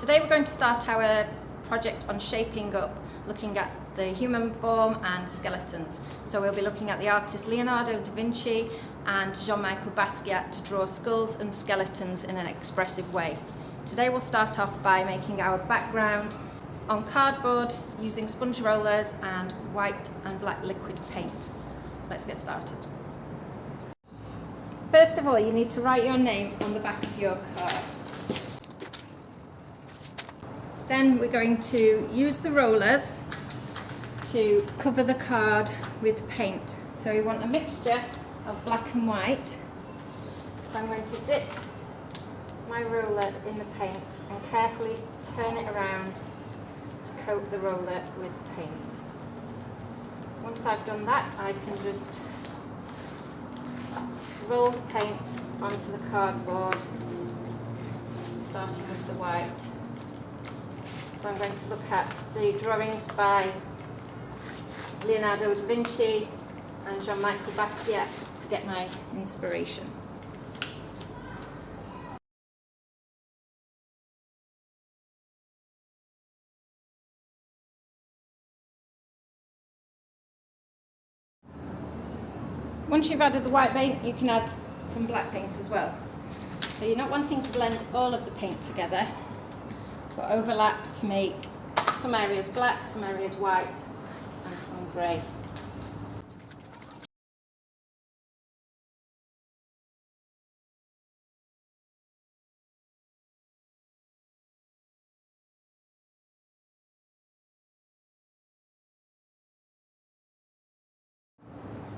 Today we're going to start our project on shaping up, looking at the human form and skeletons. So we'll be looking at the artists Leonardo da Vinci and Jean-Michel Basquiat to draw skulls and skeletons in an expressive way. Today we'll start off by making our background on cardboard using sponge rollers and white and black liquid paint. Let's get started. First of all, you need to write your name on the back of your card. Then we're going to use the rollers to cover the card with paint. So we want a mixture of black and white. So I'm going to dip my roller in the paint and carefully turn it around to coat the roller with paint. Once I've done that, I can just roll the paint onto the cardboard, starting with the white. So I'm going to look at the drawings by Leonardo da Vinci and Jean-Michel Basquiat to get my inspiration. Once you've added the white paint, you can add some black paint as well. So you're not wanting to blend all of the paint together, but overlap to make some areas black, some areas white, and some grey.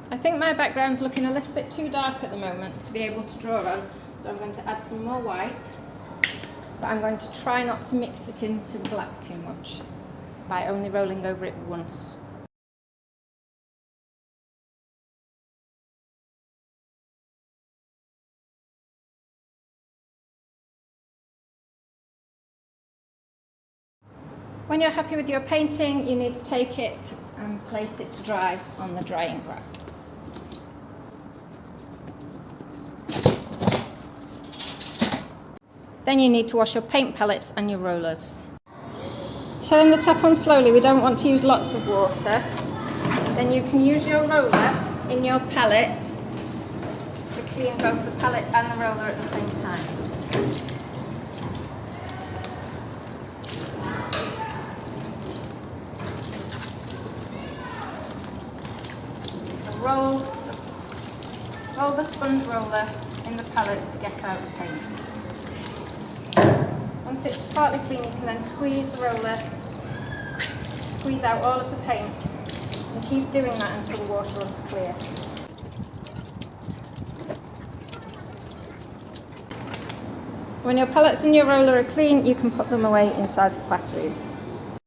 I think my background's looking a little bit too dark at the moment to be able to draw on, so I'm going to add some more white, but I'm going to try not to mix it into the black too much by only rolling over it once. When you're happy with your painting, you need to take it and place it to dry on the drying rack. Then you need to wash your paint palettes and your rollers. Turn the tap on slowly, we don't want to use lots of water. Then you can use your roller in your palette to clean both the palette and the roller at the same time. Roll the sponge roller in the palette to get out the paint. Once it's partly clean, you can then squeeze the roller, squeeze out all of the paint, and keep doing that until the water runs clear. When your palettes and your roller are clean, you can put them away inside the classroom.